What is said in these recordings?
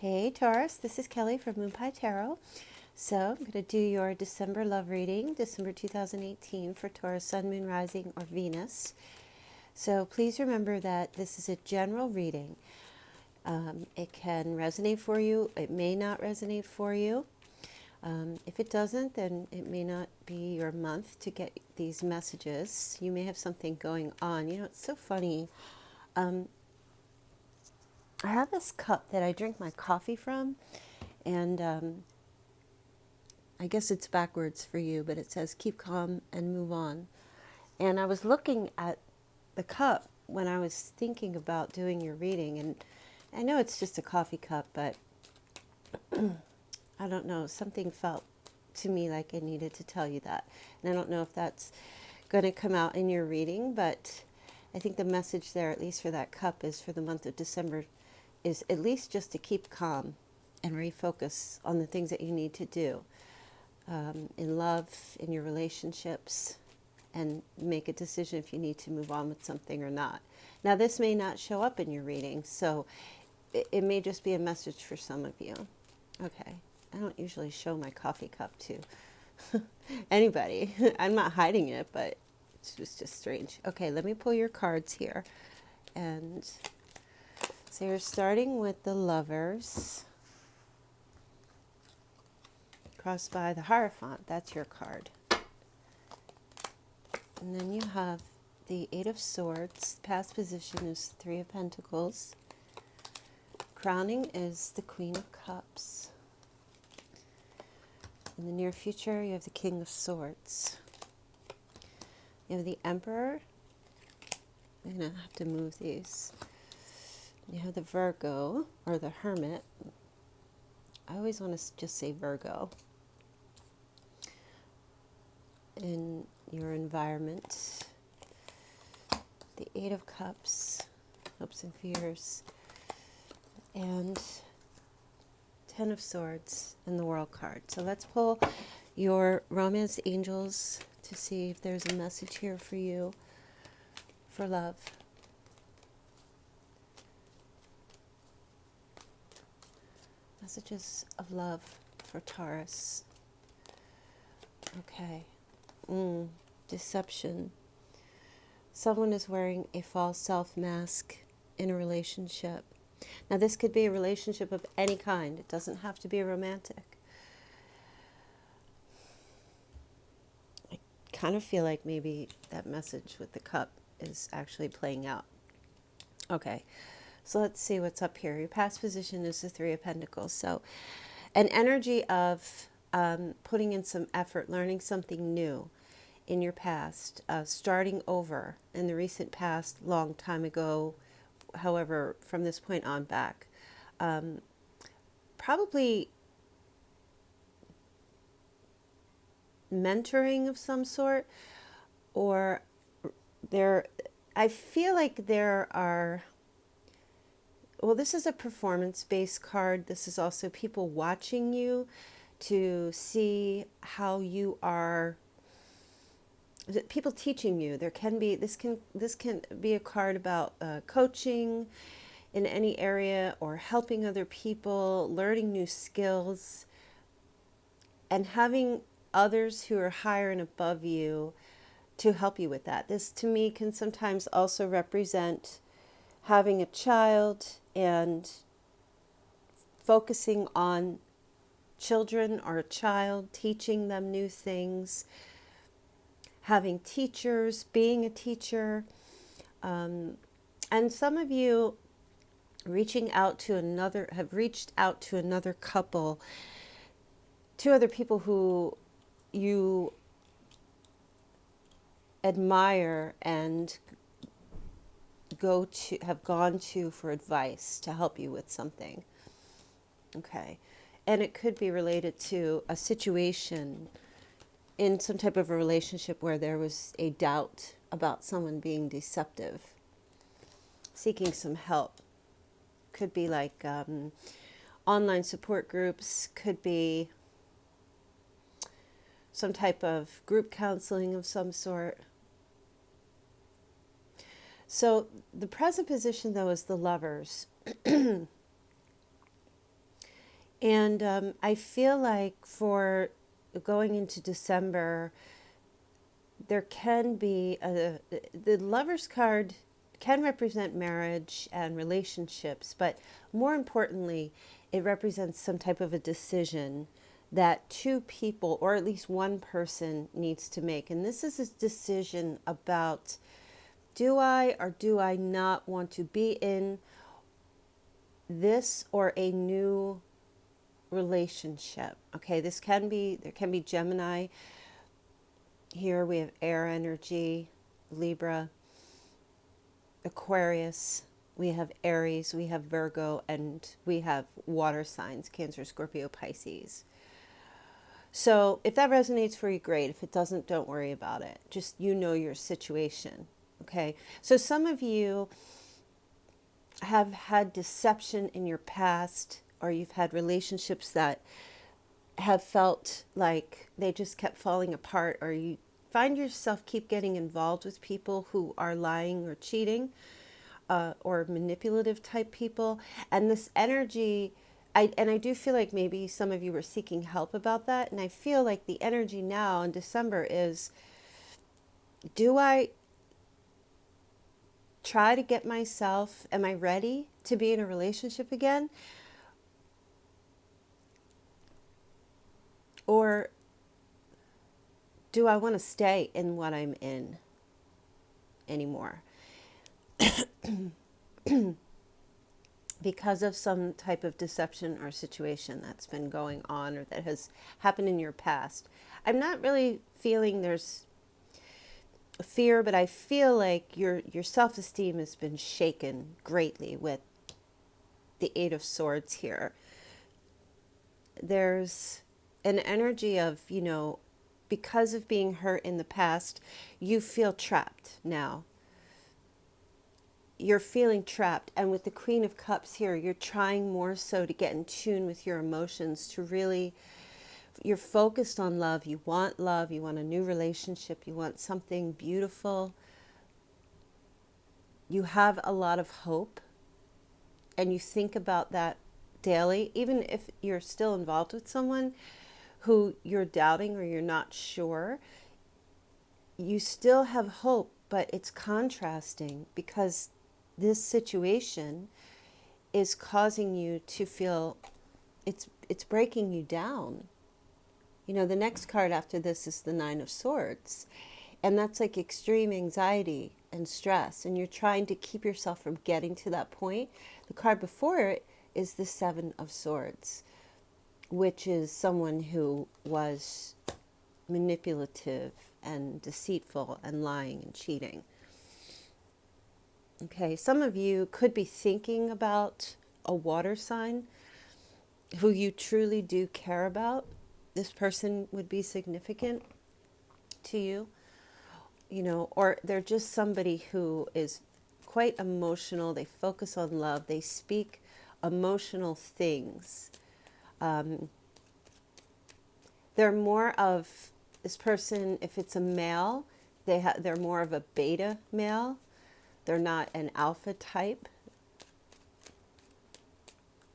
Hey Taurus, this is Kelly from Moon Pie Tarot. So I'm going to do your December love reading, December 2018 for Taurus, Sun, Moon, Rising, or Venus. So please remember that this is a general reading. It can resonate for you. It may not resonate for you. If it doesn't, then it may not be your month to get these messages. You may have something going on. You know, it's so funny. I have this cup that I drink my coffee from, and I guess it's backwards for you, but it says keep calm and move on. And I was looking at the cup when I was thinking about doing your reading, and I know it's just a coffee cup, but I don't know, something felt to me like I needed to tell you that. And I don't know if that's going to come out in your reading, but I think the message there, at least for that cup, is for the month of December, is at least just to keep calm and refocus on the things that you need to do in love, in your relationships, and make a decision if you need to move on with something or not. Now, this may not show up in your reading, so it may just be a message for some of you. Okay, I don't usually show my coffee cup to anybody. I'm not hiding it, but it's just strange. Okay, let me pull your cards here. And so you're starting with the Lovers. Crossed by the Hierophant, that's your card. And then you have the Eight of Swords. Past position is Three of Pentacles. Crowning is the Queen of Cups. In the near future, you have the King of Swords. You have the Emperor. I'm going to have to move these. You have the Virgo, or the Hermit. I always want to just say Virgo. In your environment, the Eight of Cups, hopes and fears, and Ten of Swords, and the World card. So let's pull your Romance Angels to see if there's a message here for you for love. Messages of love for Taurus. Okay. Deception. Someone is wearing a false self mask in a relationship. Now, this could be a relationship of any kind. It doesn't have to be romantic. I kind of feel like maybe that message with the cup is actually playing out. Okay, so let's see what's up here. Your past position is the Three of Pentacles. So an energy of putting in some effort, learning something new in your past, starting over in the recent past, long time ago, however, from this point on back. Probably mentoring of some sort, or I feel like there are, well, this is a performance-based card. This is also people watching you to see how you are, people teaching you. There can be, this can be a card about coaching in any area, or helping other people, learning new skills, and having others who are higher and above you to help you with that. This to me can sometimes also represent having a child and focusing on children or a child, teaching them new things, having teachers, being a teacher, and some of you have reached out to another couple, two other people who you admire and have gone to for advice to help you with something. Okay. And it could be related to a situation in some type of a relationship where there was a doubt about someone being deceptive, seeking some help. Could be like online support groups, could be some type of group counseling of some sort. So the present position, though, is the Lovers. And I feel like for going into December, there can be the Lover's card can represent marriage and relationships, but more importantly, it represents some type of a decision that two people, or at least one person, needs to make. And this is a decision about, do I or do I not want to be in this or a new relationship? Okay, there can be Gemini. Here we have air energy, Libra, Aquarius, we have Aries, we have Virgo, and we have water signs, Cancer, Scorpio, Pisces. So if that resonates for you, great. If it doesn't, don't worry about it. Just, you know, your situation. Okay. So some of you have had deception in your past, or you've had relationships that have felt like they just kept falling apart, or you find yourself keep getting involved with people who are lying or cheating, or manipulative type people. And this energy, I do feel like maybe some of you were seeking help about that. And I feel like the energy now in December is, do I try to get myself, am I ready to be in a relationship again? Or do I want to stay in what I'm in anymore? Because of some type of deception or situation that's been going on or that has happened in your past. I'm not really feeling there's fear, but I feel like your self-esteem has been shaken greatly with the Eight of Swords here. There's an energy of, you know, because of being hurt in the past, you feel trapped now. You're feeling trapped. And with the Queen of Cups here, you're trying more so to get in tune with your emotions, to really, you're focused on love. You want love. You want a new relationship. You want something beautiful. You have a lot of hope. And you think about that daily, even if you're still involved with someone who you're doubting or you're not sure, you still have hope, but it's contrasting because this situation is causing you to feel it's breaking you down. You know, the next card after this is the Nine of Swords, and that's like extreme anxiety and stress, and you're trying to keep yourself from getting to that point. The card before it is the Seven of Swords, which is someone who was manipulative and deceitful and lying and cheating. Okay, some of you could be thinking about a water sign who you truly do care about. This person would be significant to you, you know, or they're just somebody who is quite emotional. They focus on love. They speak emotional things. They're more of, this person, if it's a male, they're more of a beta male. They're not an alpha type.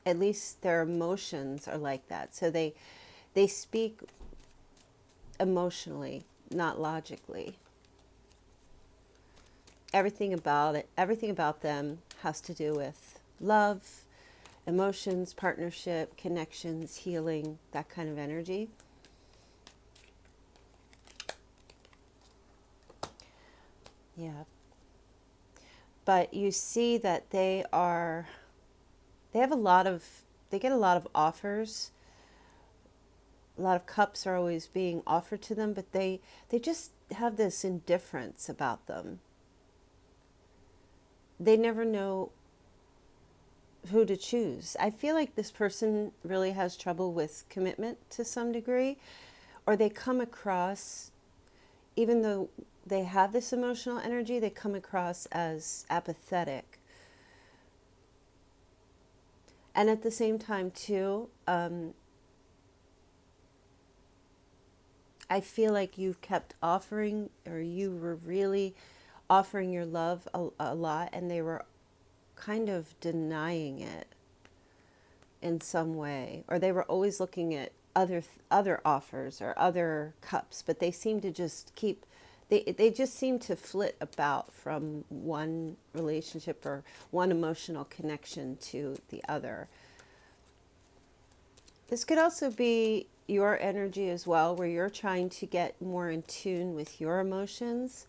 At least their emotions are like that. So they speak emotionally, not logically. Everything about them has to do with love, emotions, partnership, connections, healing, that kind of energy. Yeah. But you see that they get a lot of offers. A lot of cups are always being offered to them, but they just have this indifference about them. They never know who to choose. I feel like this person really has trouble with commitment to some degree, or they come across, even though they have this emotional energy, they come across as apathetic. And at the same time, too, I feel like you've kept offering, or you were really offering your love a lot, and they were kind of denying it. in some way, or they were always looking at other offers or other cups, but they seem to just keep they just seem to flit about from one relationship or one emotional connection to the other. This could also be your energy as well, where you're trying to get more in tune with your emotions,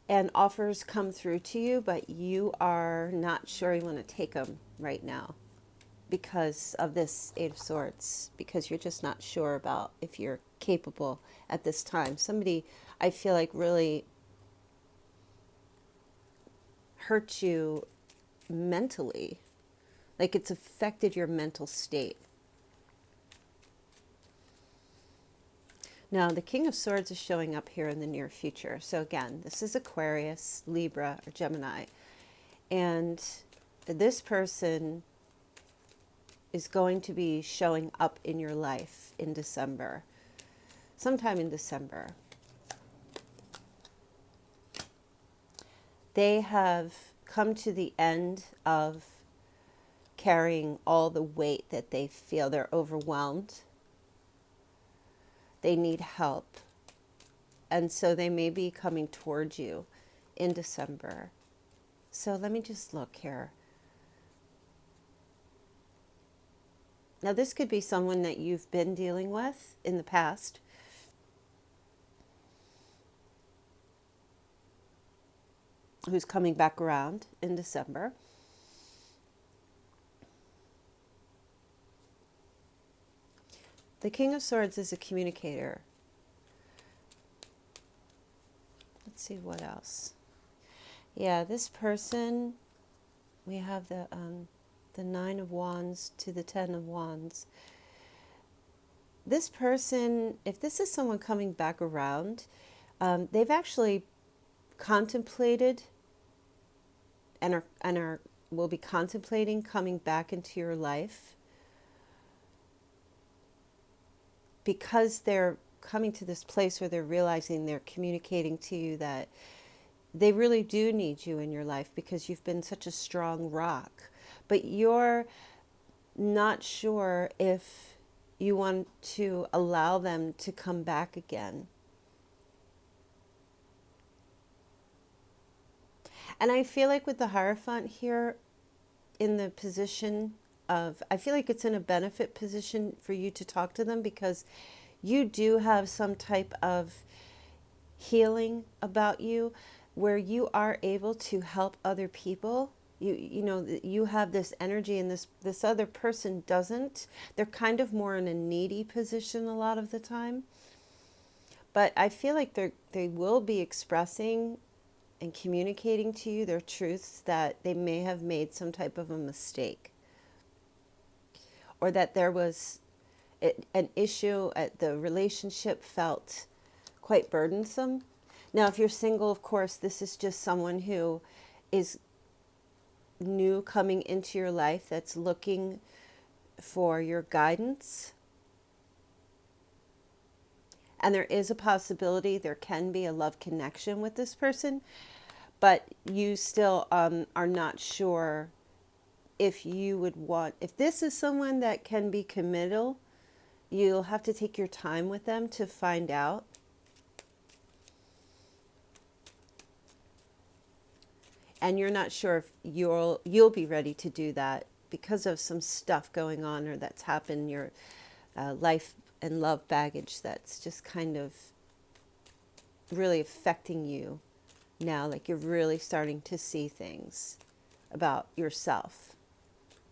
and offers come through to you, but you are not sure you want to take them right now because of this Eight of Swords, because you're just not sure about if you're capable at this time. Somebody, I feel like, really hurt you mentally, like it's affected your mental state. Now, the King of Swords is showing up here in the near future. So again, this is Aquarius, Libra, or Gemini. And this person is going to be showing up in your life in December, sometime in December. They have come to the end of carrying all the weight that they feel. They're overwhelmed. They need help. And so they may be coming towards you in December. So let me just look here. Now, this could be someone that you've been dealing with in the past. Who's coming back around in December. The King of Swords is a communicator. Let's see what else. Yeah, this person, we have the Nine of Wands to the Ten of Wands. This person, if this is someone coming back around, they've actually contemplated and will be contemplating coming back into your life, because they're coming to this place where they're realizing, they're communicating to you that they really do need you in your life because you've been such a strong rock. But you're not sure if you want to allow them to come back again. And I feel like with the Hierophant here in the position of, I feel like it's in a benefit position for you to talk to them, because you do have some type of healing about you where you are able to help other people. You know, you have this energy, and this other person doesn't. They're kind of more in a needy position a lot of the time. But I feel like they will be expressing and communicating to you their truths, that they may have made some type of a mistake, or that there was an issue, the relationship felt quite burdensome. Now, if you're single, of course, this is just someone who is new coming into your life, that's looking for your guidance. And there is a possibility there can be a love connection with this person, but you still are not sure if you would want, if this is someone that can be committal. You'll have to take your time with them to find out. And you're not sure if you'll be ready to do that because of some stuff going on or that's happened in your life and love baggage that's just kind of really affecting you now. Like you're really starting to see things about yourself.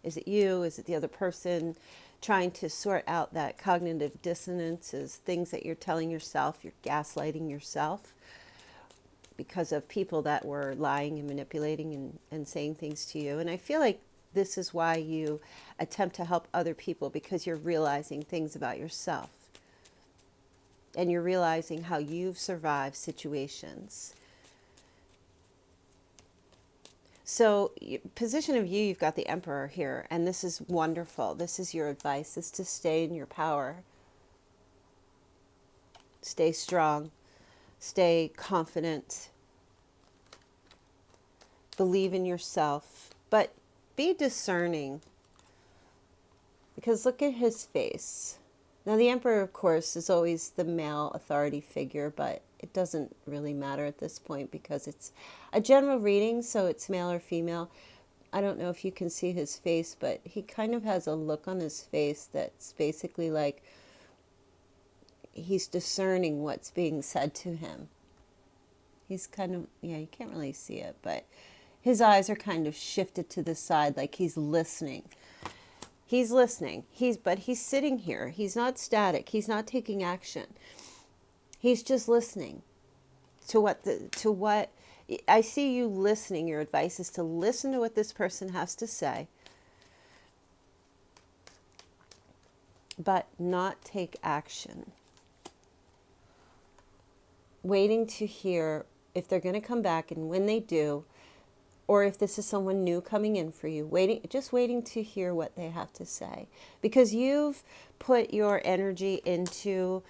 Is it you? Is it the other person? Trying to sort out that cognitive dissonance is things that you're telling yourself. You're gaslighting yourself because of people that were lying and manipulating and saying things to you. And I feel like this is why you attempt to help other people, because you're realizing things about yourself. And you're realizing how you've survived situations. So, position of you, you've got the Emperor here, and this is wonderful. This is your advice, is to stay in your power. Stay strong. Stay confident. Believe in yourself. But be discerning. Because look at his face. Now, the Emperor, of course, is always the male authority figure, but it doesn't really matter at this point because it's a general reading, so it's male or female. I don't know if you can see his face, but he kind of has a look on his face that's basically like he's discerning what's being said to him. He's kind of, yeah, you can't really see it, but his eyes are kind of shifted to the side like he's listening. He's listening. But he's sitting here. He's not static. He's not taking action. He's just listening to what I see you listening. Your advice is to listen to what this person has to say, but not take action. Waiting to hear if they're going to come back, and when they do, or if this is someone new coming in for you, just waiting to hear what they have to say. Because you've put your energy into,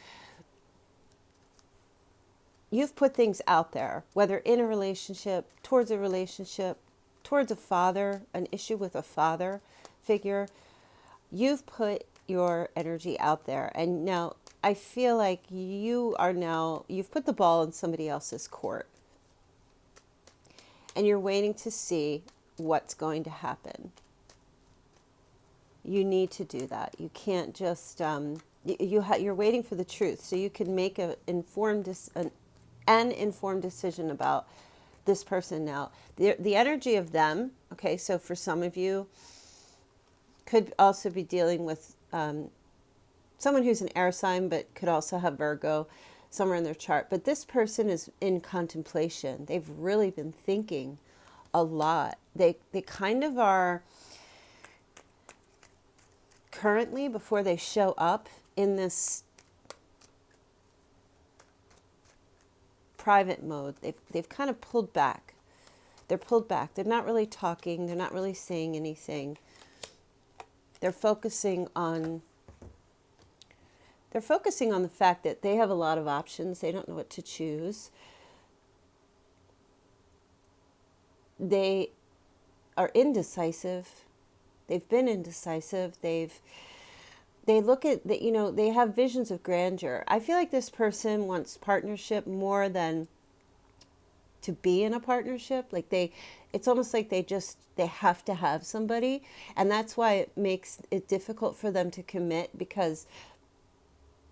you've put things out there, whether in a relationship, towards a father, an issue with a father figure. You've put your energy out there. And now I feel like you've put the ball in somebody else's court. And you're waiting to see what's going to happen. You need to do that. You can't just, you're waiting for the truth so you can make an informed decision about this person now. The energy of them, okay, so for some of you, could also be dealing with someone who's an air sign, but could also have Virgo somewhere in their chart. But this person is in contemplation. They've really been thinking a lot. They kind of are currently, before they show up, in this private mode. They've kind of pulled back. They're pulled back. They're not really talking. They're not really saying anything. They're focusing on the fact that they have a lot of options. They don't know what to choose. They are indecisive. They've been indecisive. They look at that, they have visions of grandeur. I feel like this person wants partnership more than to be in a partnership. Like it's almost like they have to have somebody, and that's why it makes it difficult for them to commit, because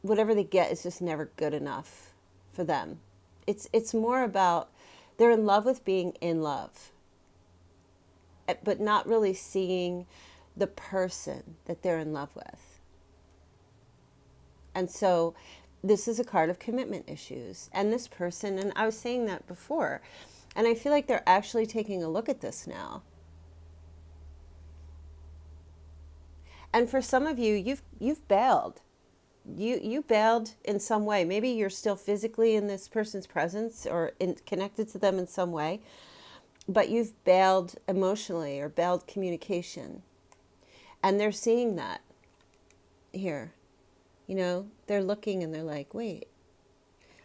whatever they get is just never good enough for them. It's more about they're in love with being in love, but not really seeing the person that they're in love with. And so this is a card of commitment issues. And this person, and I was saying that before, and I feel like they're actually taking a look at this now. And for some of you, you've bailed. You bailed in some way. Maybe you're still physically in this person's presence or connected to them in some way, but you've bailed emotionally or bailed communication. And they're seeing that here. They're looking and they're like, wait,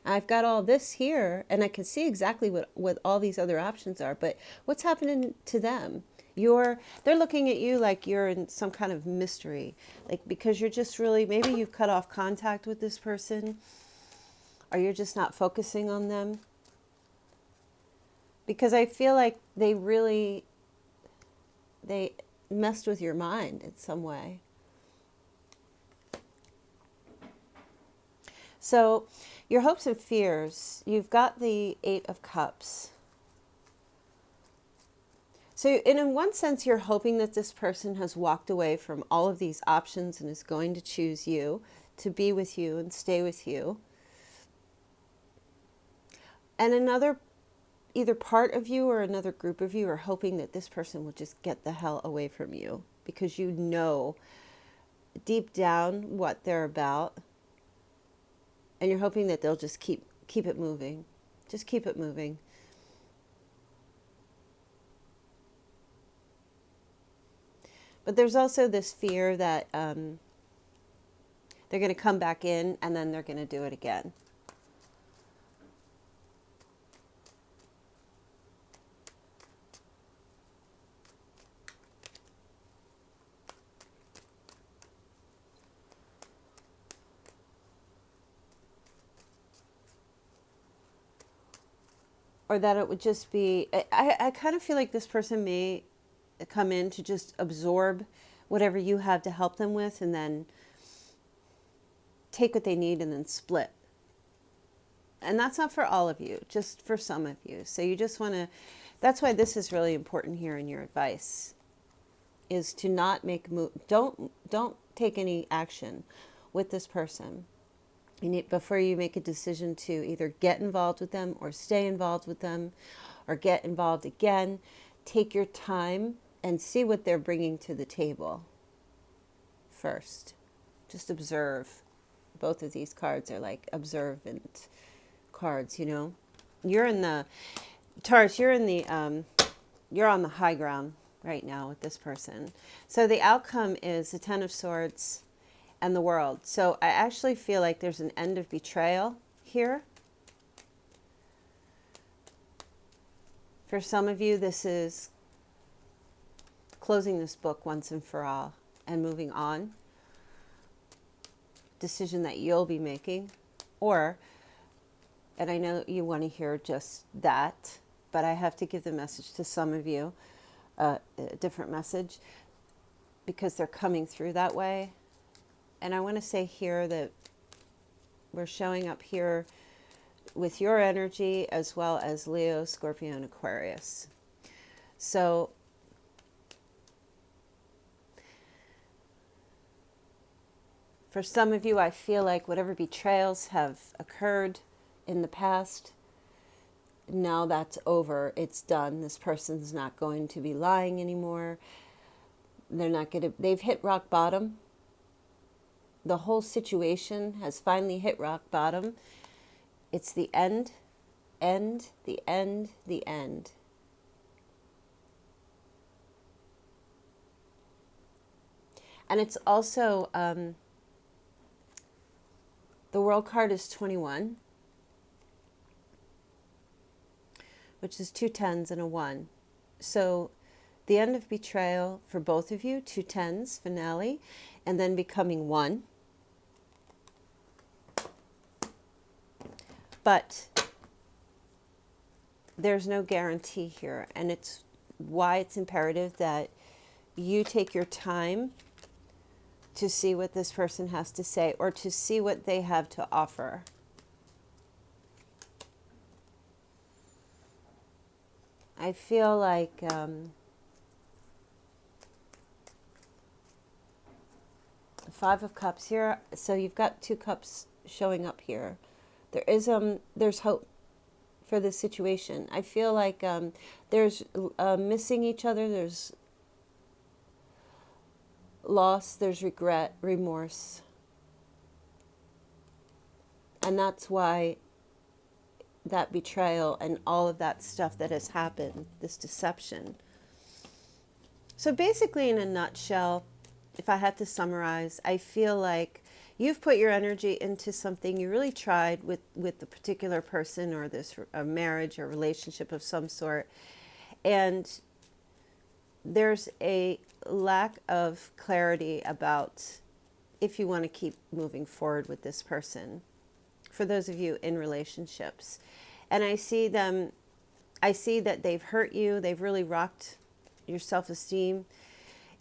I've got all this here and I can see exactly what all these other options are, but what's happening to them? They're looking at you like you're in some kind of mystery, like because you're just really, maybe you've cut off contact with this person, or you're just not focusing on them. Because I feel like they messed with your mind in some way. So your hopes and fears, you've got the 8 of Cups. So in one sense, you're hoping that this person has walked away from all of these options and is going to choose you, to be with you and stay with you. And another, either part of you or another group of you are hoping that this person will just get the hell away from you, because you know deep down what they're about. And you're hoping that they'll just keep it moving. Just keep it moving. But there's also this fear that they're going to come back in and then they're going to do it again. or that it would just be, I kind of feel like this person may come in to just absorb whatever you have to help them with, and then take what they need and then split. And that's not for all of you, just for some of you. So you just want to, that's why this is really important here in your advice, is to not make don't take any action with this person. You need, before you make a decision to either get involved with them or stay involved with them or get involved again, take your time and see what they're bringing to the table first. Just observe. Both of these cards are like observant cards, you know. You're in the, Taurus, you're in the, you're on the high ground right now with this person. So the outcome is the Ten of Swords and the World. So I actually feel like there's an end of betrayal here. For some of you, this is closing this book once and for all and moving on. Decision that you'll be making. Or, and I know you want to hear just that, but I have to give the message to some of you, a different message, because they're coming through that way. And I want to say here that we're showing up here with your energy as well as Leo, Scorpio, and Aquarius. So for some of you, I feel like whatever betrayals have occurred in the past, now that's over. It's done. This person's not going to be lying anymore. They're not going to, they've hit rock bottom. The whole situation has finally hit rock bottom. It's the end, the end, the end. And it's also, the World card is 21, which is 2 10s and a 1. So the end of betrayal for both of you, 2 10s, finale, and then becoming 1. But there's no guarantee here, and it's why it's imperative that you take your time to see what this person has to say, or to see what they have to offer. I feel like Five of Cups here, so you've got 2 cups showing up here. There is there's hope for this situation. I feel like there's missing each other, there's loss, there's regret, remorse. And that's why that betrayal and all of that stuff that has happened, this deception. So basically, in a nutshell, if I had to summarize, I feel like you've put your energy into something, you really tried with the particular person, or this a marriage or relationship of some sort, and there's a lack of clarity about if you want to keep moving forward with this person, for those of you in relationships. And I see that they've hurt you, they've really rocked your self-esteem,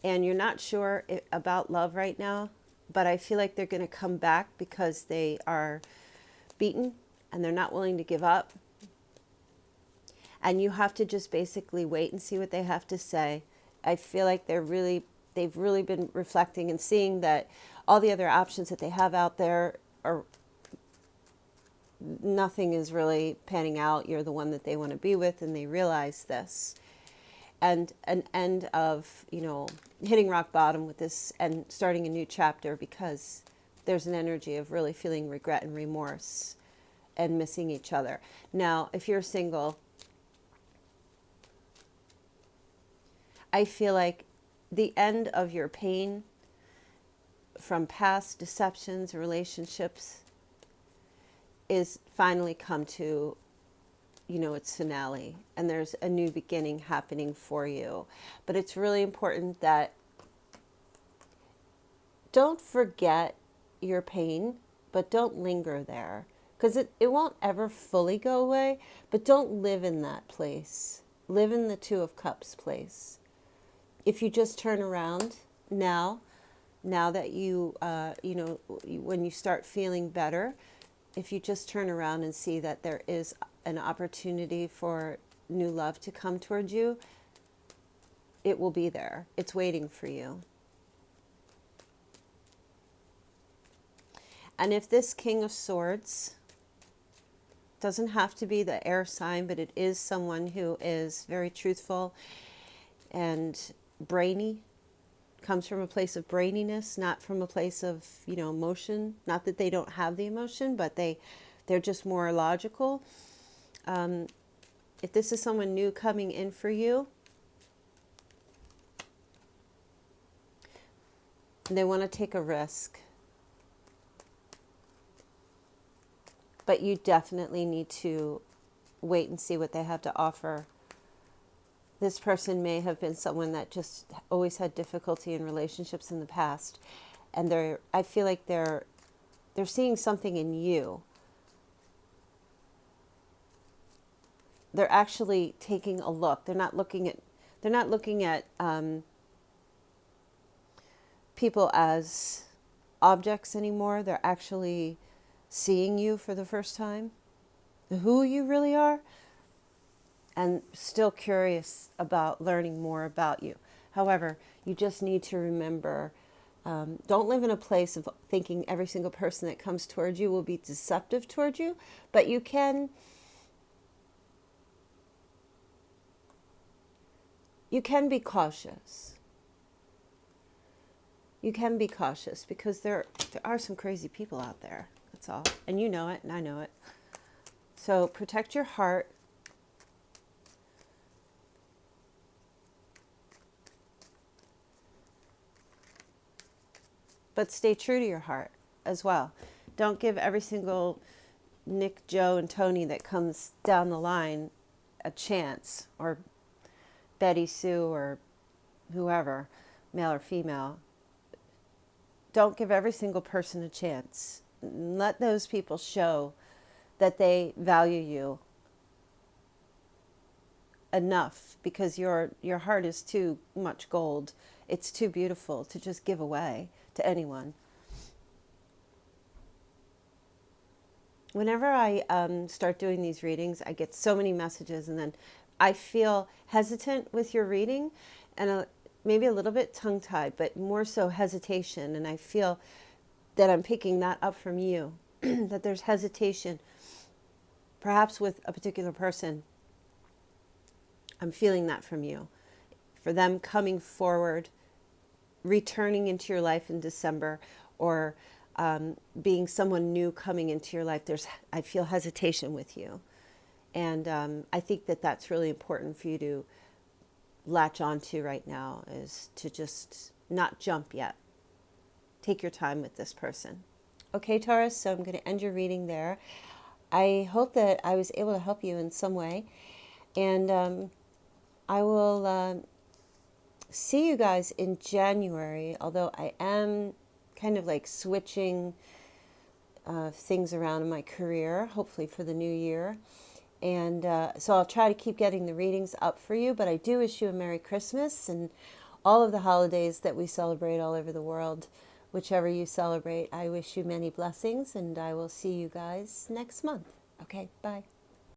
and you're not sure about love right now, but I feel like they're going to come back because they are beaten and they're not willing to give up. And you have to just basically wait and see what they have to say. I feel like they've really been reflecting and seeing that all the other options that they have out there are, nothing is really panning out. You're the one that they want to be with, and they realize this. And an end of, hitting rock bottom with this and starting a new chapter, because there's an energy of really feeling regret and remorse and missing each other. Now, if you're single, I feel like the end of your pain from past deceptions, relationships, is finally come to, its finale, and there's a new beginning happening for you. But it's really important that don't forget your pain, but don't linger there, because it won't ever fully go away, but don't live in that place. Live in the Two of Cups place. If you just turn around now that when you start feeling better, if you just turn around and see that there is an opportunity for new love to come towards you, it will be there. It's waiting for you. And if this King of Swords doesn't have to be the air sign, but it is someone who is very truthful and brainy, comes from a place of braininess, not from a place of, emotion. Not that they don't have the emotion, but they're just more logical. If this is someone new coming in for you, they want to take a risk. But you definitely need to wait and see what they have to offer. This person may have been someone that just always had difficulty in relationships in the past. And I feel like they're seeing something in you. They're actually taking a look. They're not looking at people as objects anymore. They're actually seeing you for the first time, who you really are, and still curious about learning more about you. However, you just need to remember, don't live in a place of thinking every single person that comes towards you will be deceptive towards you, but you can be cautious. You can be cautious because there are some crazy people out there. That's all. And you know it, and I know it. So protect your heart. But stay true to your heart as well. Don't give every single Nick, Joe, and Tony that comes down the line a chance, or Betty Sue, or whoever, male or female. Don't give every single person a chance. Let those people show that they value you enough, because your heart is too much gold. It's too beautiful to just give away to anyone. Whenever I start doing these readings, I get so many messages, and then I feel hesitant with your reading, and maybe a little bit tongue-tied, but more so hesitation. And I feel that I'm picking that up from you, that there's hesitation, perhaps with a particular person. I'm feeling that from you. For them coming forward, returning into your life in December, or being someone new coming into your life, I feel hesitation with you. And I think that that's really important for you to latch onto right now, is to just not jump yet. Take your time with this person. Okay, Taurus, so I'm going to end your reading there. I hope that I was able to help you in some way. And I will see you guys in January, although I am kind of like switching things around in my career, hopefully for the new year. And so I'll try to keep getting the readings up for you, but I do wish you a Merry Christmas and all of the holidays that we celebrate all over the world. Whichever you celebrate, I wish you many blessings, and I will see you guys next month. Okay, bye.